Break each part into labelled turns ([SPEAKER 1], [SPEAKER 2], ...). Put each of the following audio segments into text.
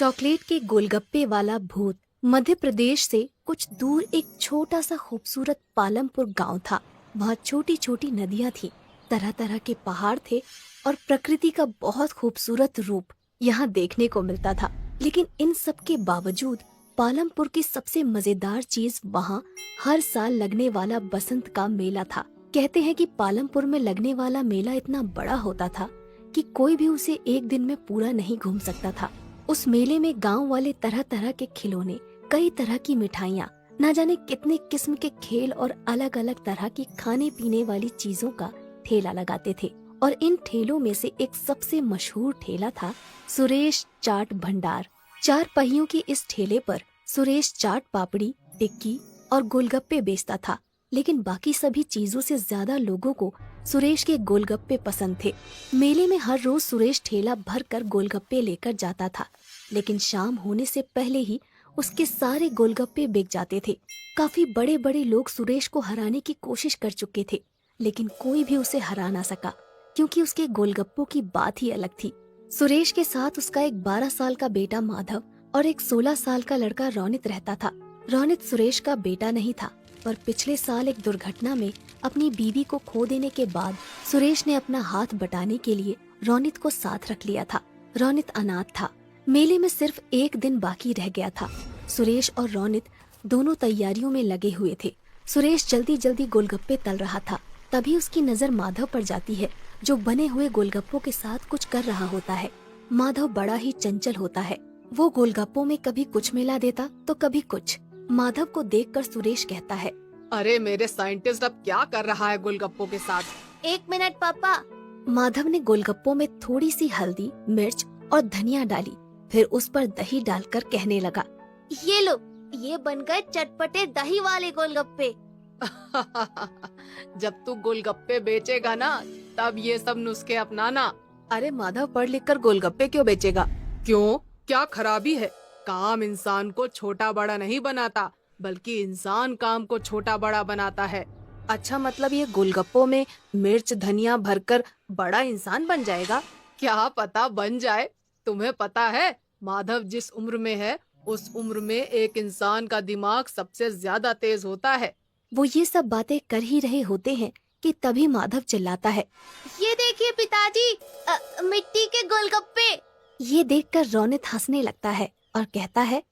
[SPEAKER 1] Chocolate के गोलगप्पे वाला भूत। मध्य प्रदेश से कुछ दूर एक छोटा सा खूबसूरत पालमपुर गांव था। वहाँ छोटी छोटी नदियाँ थी, तरह तरह के पहाड़ थे और प्रकृति का बहुत खूबसूरत रूप यहाँ देखने को मिलता था। लेकिन इन सब के बावजूद पालमपुर की सबसे मजेदार चीज वहाँ हर साल लगने वाला बसंत का मेला था। कहते हैं कि पालमपुर में लगने वाला मेला इतना बड़ा होता था कि कोई भी उसे एक दिन में पूरा नहीं घूम सकता था। उस मेले में गांव वाले तरह तरह के खिलौने, कई तरह की मिठाइयाँ, न जाने कितने किस्म के खेल और अलग अलग तरह की खाने पीने वाली चीजों का ठेला लगाते थे। और इन ठेलों में से एक सबसे मशहूर ठेला था सुरेश चाट भंडार। 4 पहियों के इस ठेले पर सुरेश चाट पापड़ी, टिक्की और गोलगप्पे बेचता था। लेकिन बाकी सभी चीजों से ज्यादा लोगों को सुरेश के गोलगप्पे पसंद थे। मेले में हर रोज सुरेश ठेला भर कर गोलगप्पे लेकर जाता था, लेकिन शाम होने से पहले ही उसके सारे गोलगप्पे बिक जाते थे। काफी बड़े बड़े लोग सुरेश को हराने की कोशिश कर चुके थे, लेकिन कोई भी उसे हरा ना सका, क्योंकि उसके गोलगप्पों की बात ही अलग थी। सुरेश के साथ उसका एक 12 साल का बेटा माधव और एक 16 साल का लड़का रोनित रहता था। रोनित सुरेश का बेटा नहीं था, पर पिछले साल एक दुर्घटना में अपनी बीवी को खो देने के बाद सुरेश ने अपना हाथ बटाने के लिए रोनित को साथ रख लिया था। रोनित अनाथ था। मेले में सिर्फ एक दिन बाकी रह गया था। सुरेश और रोनित दोनों तैयारियों में लगे हुए थे। सुरेश जल्दी जल्दी गोलगप्पे तल रहा था। तभी उसकी नजर माधव पर जाती है, जो बने हुए गोलगप्पों के साथ कुछ कर रहा होता है। माधव बड़ा ही चंचल होता है। वो गोलगप्पों में कभी कुछ मिला देता तो कभी कुछ। माधव को देखकर सुरेश कहता है,
[SPEAKER 2] अरे मेरे साइंटिस्ट अब क्या कर रहा है गोलगप्पों के साथ?
[SPEAKER 3] 1 मिनट पापा।
[SPEAKER 1] माधव ने गोलगप्पों में थोड़ी सी हल्दी, मिर्च और धनिया डाली, फिर उस पर दही डालकर कहने लगा,
[SPEAKER 3] ये लो, ये बन गए चटपटे दही वाले गोलगप्पे।
[SPEAKER 2] जब तू गोलगप्पे बेचेगा ना, तब ये सब नुस्खे अपनाना।
[SPEAKER 1] अरे माधव, पढ़ लिख कर गोलगप्पे क्यों बेचेगा?
[SPEAKER 2] क्यों, क्या खराबी है? काम इंसान को छोटा बड़ा नहीं बनाता, बल्कि इंसान काम को छोटा बड़ा बनाता है।
[SPEAKER 1] अच्छा, मतलब ये गोलगप्पों में मिर्च धनिया भरकर बड़ा इंसान बन जाएगा?
[SPEAKER 2] क्या पता बन जाए। तुम्हें पता है, माधव जिस उम्र में है, उस उम्र में एक इंसान का दिमाग सबसे ज्यादा तेज होता है।
[SPEAKER 1] वो ये सब बातें कर ही रहे होते हैं कि तभी माधव चिल्लाता है,
[SPEAKER 3] ये देखिए पिताजी, मिट्टी के गोलगप्पे।
[SPEAKER 1] ये देखकर रोनित हंसने लगता है और कहता है,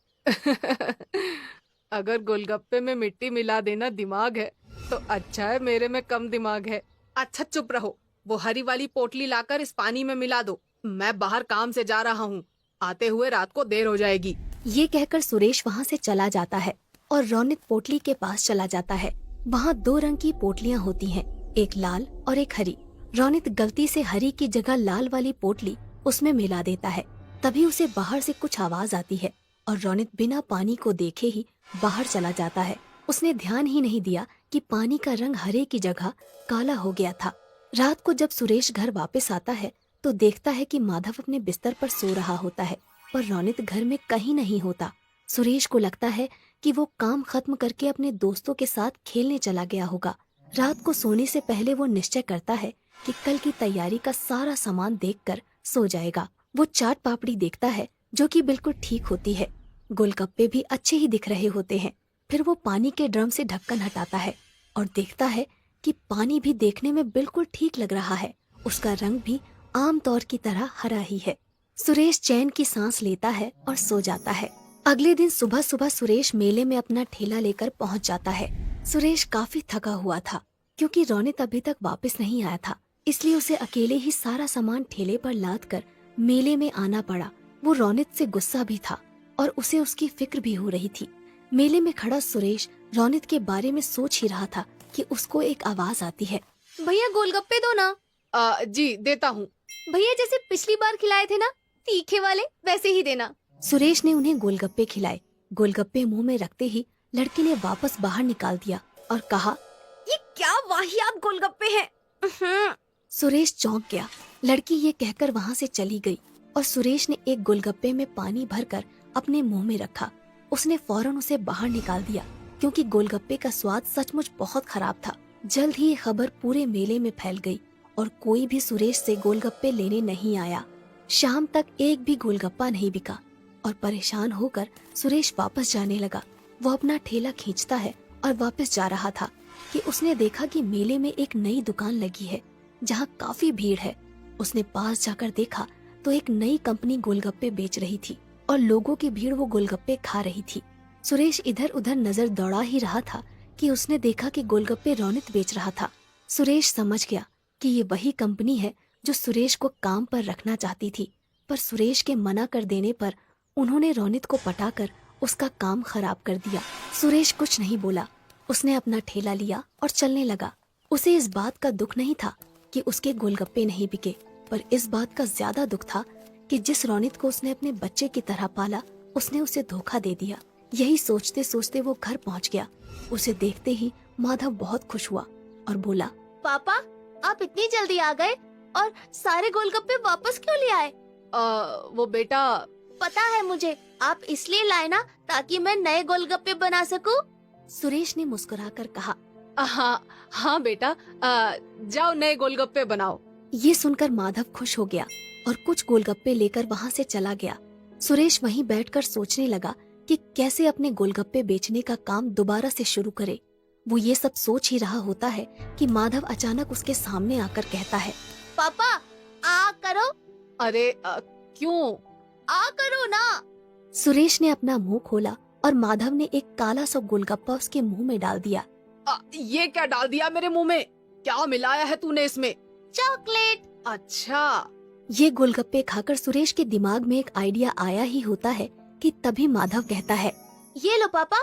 [SPEAKER 2] अगर गोलगप्पे में मिट्टी मिला देना दिमाग है, तो अच्छा है मेरे में कम दिमाग है। अच्छा चुप रहो, वो हरी वाली पोटली लाकर इस पानी में मिला दो। मैं बाहर काम से जा रहा हूँ, आते हुए रात को देर हो जाएगी।
[SPEAKER 1] ये कहकर सुरेश वहाँ से चला जाता है और रोनित पोटली के पास चला जाता है। वहाँ 2 रंग की पोटलियाँ होती हैं, एक लाल और एक हरी। रोनित गलती से हरी की जगह लाल वाली पोटली उसमें मिला देता है। तभी उसे बाहर से कुछ आवाज आती है और रोनित बिना पानी को देखे ही बाहर चला जाता है। उसने ध्यान ही नहीं दिया कि पानी का रंग हरे की जगह काला हो गया था। रात को जब सुरेश घर वापस आता है तो देखता है कि माधव अपने बिस्तर पर सो रहा होता है, पर रोनित घर में कहीं नहीं होता। सुरेश को लगता है कि वो काम खत्म करके अपने दोस्तों के साथ खेलने चला गया होगा। रात को सोने से पहले वो निश्चय करता है कि कल की तैयारी का सारा सामान देखकर सो जाएगा। वो चाट पापड़ी देखता है, जो कि बिल्कुल ठीक होती है। गोलगप्पे भी अच्छे ही दिख रहे होते हैं। फिर वो पानी के ड्रम से ढक्कन हटाता है और देखता है कि पानी भी देखने में बिल्कुल ठीक लग रहा है। उसका रंग भी आम तौर की तरह हरा ही है। सुरेश चैन की सांस लेता है और सो जाता है। अगले दिन सुबह सुबह सुरेश मेले में अपना ठेला लेकर पहुंच जाता है। सुरेश काफी थका हुआ था, क्योंकि रोनित अभी तक वापस नहीं आया था, इसलिए उसे अकेले ही सारा सामान ठेले पर लाद कर मेले में आना पड़ा। वो रोनित से गुस्सा भी था और उसे उसकी फिक्र भी हो रही थी। मेले में खड़ा सुरेश रोनित के बारे में सोच ही रहा था कि उसको एक आवाज आती है,
[SPEAKER 3] भैया गोलगप्पे दो ना।
[SPEAKER 2] जी देता हूँ।
[SPEAKER 3] भैया जैसे पिछली बार खिलाए थे ना, तीखे वाले, वैसे ही देना।
[SPEAKER 1] सुरेश ने उन्हें गोलगप्पे खिलाए। गोलगप्पे मुंह में रखते ही लड़की ने वापस बाहर निकाल दिया और कहा,
[SPEAKER 3] ये क्या वाहियात गोलगप्पे हैं।
[SPEAKER 1] सुरेश चौंक गया। लड़की ये कहकर वहाँ से चली गई और सुरेश ने एक गोलगप्पे में पानी भरकर अपने मुंह में रखा। उसने फौरन उसे बाहर निकाल दिया, क्योंकि गोलगप्पे का स्वाद सचमुच बहुत खराब था। जल्द ही ये खबर पूरे मेले में फैल गई और कोई भी सुरेश से गोलगप्पे लेने नहीं आया। शाम तक एक भी गोलगप्पा नहीं बिका। और परेशान होकर सुरेश वापस जाने लगा। वो अपना ठेला खींचता है और वापस जा रहा था कि उसने देखा कि मेले में एक नई दुकान लगी है जहाँ काफी भीड़ है। उसने पास जाकर देखा तो एक नई कंपनी गोलगप्पे बेच रही थी और लोगों की भीड़ वो गोलगप्पे खा रही थी। सुरेश इधर उधर नजर दौड़ा ही रहा था कि उसने देखा कि गोलगप्पे रौनित बेच रहा था। सुरेश समझ गया कि ये वही कंपनी है जो सुरेश को काम पर रखना चाहती थी, पर सुरेश के मना कर देने पर उन्होंने रौनित को पटाकर उसका काम खराब कर दिया। सुरेश कुछ नहीं बोला, उसने अपना ठेला लिया और चलने लगा। उसे इस बात का दुख नहीं था कि उसके गोलगप्पे नहीं बिके, पर इस बात का ज्यादा दुख था कि जिस रौनित को उसने अपने बच्चे की तरह पाला, उसने उसे धोखा दे दिया। यही सोचते सोचते वो घर पहुंच गया। उसे देखते ही माधव बहुत खुश हुआ और बोला,
[SPEAKER 3] पापा, आप इतनी जल्दी आ गए और सारे गोलगप्पे वापस क्यों ले आए?
[SPEAKER 2] वो बेटा,
[SPEAKER 3] पता है मुझे, आप इसलिए लाए ना ताकि मैं नए गोलगप्पे बना सकूं।
[SPEAKER 1] सुरेश ने मुस्कुराकर कहा।
[SPEAKER 2] हाँ हाँ बेटा, जाओ नए गोलगप्पे बनाओ।
[SPEAKER 1] ये सुनकर माधव खुश हो गया और कुछ गोलगप्पे लेकर वहाँ से चला गया। सुरेश वहीं बैठकर सोचने लगा कि कैसे अपने गोलगप्पे बेचने का काम दोबारा से शुरू करे। वो ये सब सोच ही रहा होता है कि माधव अचानक उसके सामने आकर कहता है,
[SPEAKER 3] पापा, आ करो।
[SPEAKER 2] अरे क्यों?
[SPEAKER 3] आ करो ना।
[SPEAKER 1] सुरेश ने अपना मुंह खोला और माधव ने एक काला सा गोलगप्पा उसके मुंह में डाल दिया।
[SPEAKER 2] ये क्या डाल दिया मेरे मुंह में? क्या मिलाया है तूने इसमें?
[SPEAKER 3] चॉकलेट।
[SPEAKER 2] अच्छा।
[SPEAKER 1] ये गोलगप्पे खाकर सुरेश के दिमाग में एक आइडिया आया ही होता है कि तभी माधव कहता है,
[SPEAKER 3] ये लो पापा,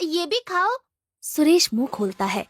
[SPEAKER 3] ये भी खाओ।
[SPEAKER 1] सुरेश मुंह खोलता है।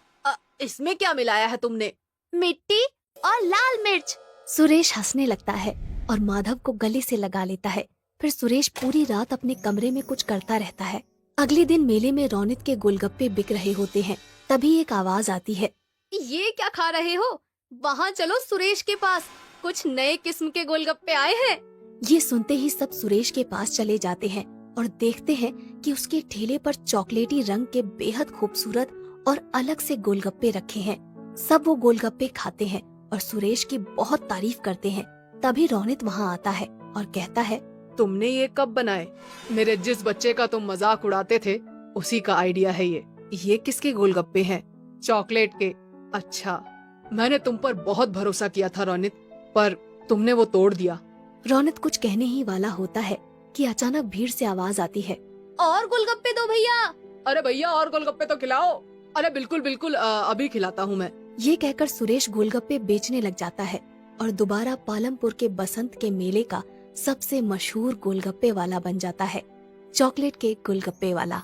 [SPEAKER 2] इसमें क्या मिलाया है तुमने?
[SPEAKER 3] मिट्टी और लाल मिर्च।
[SPEAKER 1] सुरेश हंसने लगता है और माधव को गले से लगा लेता है। फिर सुरेश पूरी रात अपने कमरे में कुछ करता रहता है। अगले दिन मेले में रौनित के गोलगप्पे बिक रहे होते हैं। तभी एक आवाज आती है,
[SPEAKER 2] ये क्या खा रहे हो? वहाँ चलो सुरेश के पास, कुछ नए किस्म के गोलगप्पे आए हैं।
[SPEAKER 1] ये सुनते ही सब सुरेश के पास चले जाते हैं और देखते हैं कि उसके ठेले पर चॉकलेटी रंग के बेहद खूबसूरत और अलग से गोलगप्पे रखे हैं। सब वो गोलगप्पे खाते हैं और सुरेश की बहुत तारीफ करते हैं। तभी रौनित वहाँ आता है और कहता है,
[SPEAKER 2] तुमने ये कब बनाए? मेरे जिस बच्चे का तुम मजाक उड़ाते थे उसी का आइडिया है ये। ये किसके गोलगप्पे हैं? चॉकलेट के। अच्छा, मैंने तुम पर बहुत भरोसा किया था रौनित, पर तुमने वो तोड़ दिया।
[SPEAKER 1] रौनित कुछ कहने ही वाला होता है कि अचानक भीड़ से आवाज आती है,
[SPEAKER 3] और गोलगप्पे दो भैया।
[SPEAKER 2] अरे भैया, और गोलगप्पे तो खिलाओ। अरे बिल्कुल बिल्कुल, अभी खिलाता हूँ मैं।
[SPEAKER 1] ये कहकर सुरेश गोलगप्पे बेचने लग जाता है और दोबारा पालमपुर के बसंत के मेले का सबसे मशहूर गोलगप्पे वाला बन जाता है, चॉकलेट के गोलगप्पे वाला।